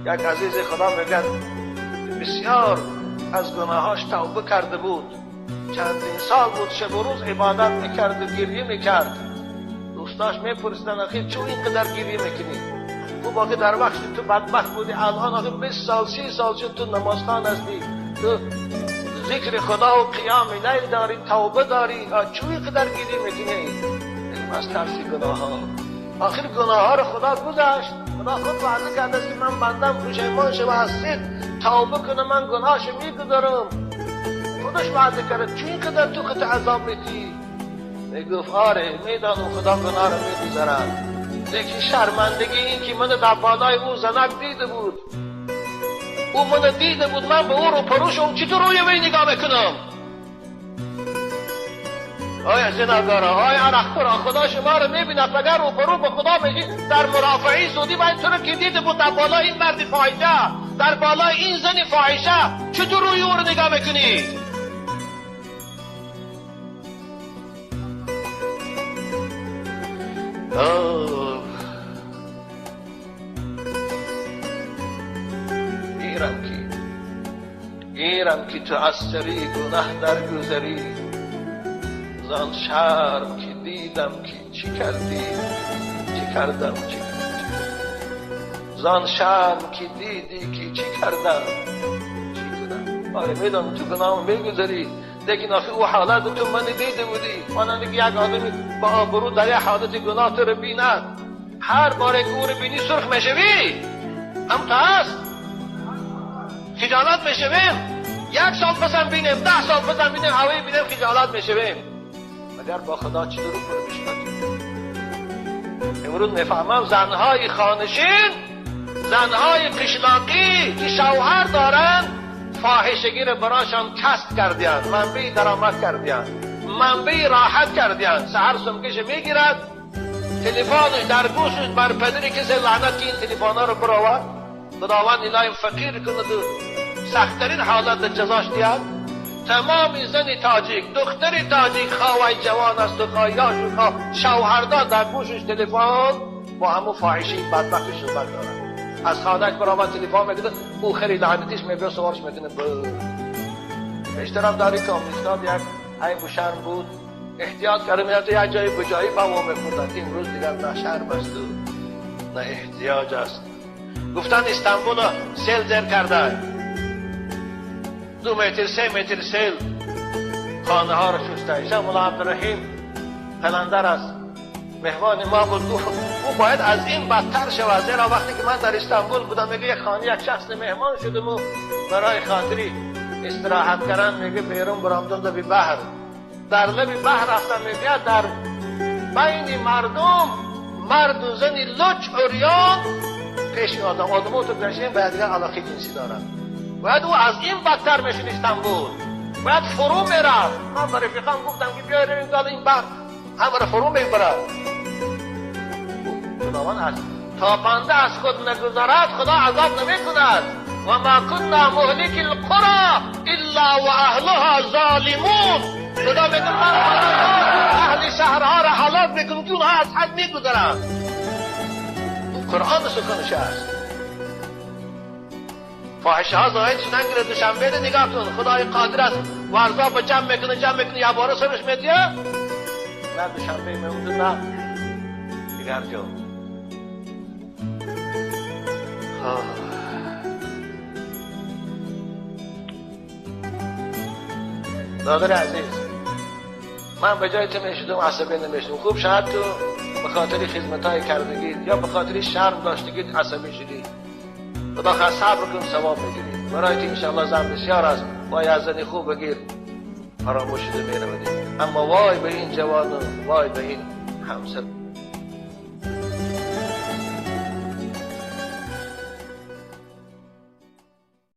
یک عزیز خدا میگن بسیار از گناهاش توبه کرده بود، چندین سال بود شب و روز عبادت میکرد و گریه میکرد. دوستاش میپرسیدن آخه چون اینقدر گریه میکنی؟ خب آخه در وقتی تو بدبخت بودی، الان آخه 20 سال 30 سال شد تو نمازخوان هستی، تو ذکر خدا و قیام لیل داری، توبه داری، چون اینقدر گریه میکنی؟ این از ترسی گناه ها. آخر گناه ها رو خدا گذاشت، خدا خود وعده کرده است که من بندم پشیمان شه و هستید توبه کنه من گناهش میگذارم. خودش وعده کرده، چون اینقدر تو خود عذاب میدی؟ میگفت آره میدانم خدا گناه رو میگذارد، لیکن شرمندگی این که من در بالای او زنک دیده بود، او من دیده بود، من به او رو پروشم، چطور روی وی نگاه بکنم؟ آیا زناگارا، آیا عرقخورا، خدا شما رو میبیند اگر رو پرو به خدا میگی در مرافعی زودی باید تو رو که دیده بود در بالای این مرد فاحشه، در بالای این زن فاحشه، چطور روی او رو نگاه میکنی؟ گیرم که تو از سری گناه در گذری، زان شرم که دیدم که چی کردی، چی کردم، چی زان شرم که دیدی که چی کردم، چی کنم. آره میدونم تو گناه میگذری، لیکن آخه او حالت تو من دیده بودی. مانند یک آدمی با آبرو در یک حالت گناه تو رو بیند، هر بار که او رو بینی سرخ میشوی، هم تا هست خجالت میشویم. 1 سال پسم بینیم، 10 سال پسم بینیم، هوایی بینیم خجالت میشویم. مگر با خدا چطور رو بشناسیم؟ امروز میفهمم زنهای خانشین، زنهای قشلاقی که شوهر دارن، فاحشگی رو براشان کسب کردیان، منبع درآمد کردیان، منبع راحت کردیان. سحر سمکش میگیرد، تلفنش در گوشش بر پدری کسی لعنت که این تلفن‌ها رو برآورد، خداوند الهی فقیر کند و سخت‌ترین حالت جزاش دید. تمام زن تاجیک، دختر تاجیک خواهی جوان است و خواهیاش و شوهردار در گوشش تلفن با همون فاحشی بدبختی صحبت دارن. از خانه‌اش برآمد تلفن میگه او خیلی لعنتیش میگه سوارش میکنه. اشتراک داری که آمریکا یک عیب و شرم بود، احتیاط کرده میاد یک جای بجایی با ما میخوردن. امروز دیگر نه شرم است و نه احتیاج است. گفتن استانبول سیل زیر کرده، 2 متر 3 متر سیل خانه ها رو شسته. شما مولا عبدالرحیم قلندر است، مهمان ما بود. او باید از این بدتر شود، زیرا وقتی که من در استانبول بودم میگه یک خانه یک شخص مهمان شدم و برای خاطری استراحت کردن، میگه بیرون برآمدم در بحر، در لب بحر رفتم، میگه در بین مردم مرد و زنی لچ عریان پیش آدم تو گشتیم باید دیگر علاقه جنسی دارن. باید او از این بدتر میشین استانبول، باید فرو میرفت. من برای رفیقام گفتم که بیای رویم دال این بحر همه رو فرو میبرد. خداوند هست تا بنده از خود نگذارد خدا عذاب نمی کند. و ما كنا مهلك القرى الا و اهلها ظالمون. خدا میگه من اهل شهرها را هلاک میکنم که اونها از حد میگذارند. قرآن سخنش است. فاحشه ها ظاهر چی نگیره. دوشنبه رو نگاه کن، خدای قادر است ورزا با جمع میکنه یا باره سرش میدیه. نه دوشنبه میمونده، نه دیگر جا. برادر عزیز، من به جای تو میشدم عصبی نمیشدم. خوب شاید تو به خاطر خدمتای کردگی یا به خاطر شرم داشتگی عصبی شدی. خدا خواهد صبر کن ثواب بگیری. برای تو انشاءالله زن بسیار است، وای از زنی خوب بگیر فراموش شده میرودی. اما وای به این جوان و وای به این همسر.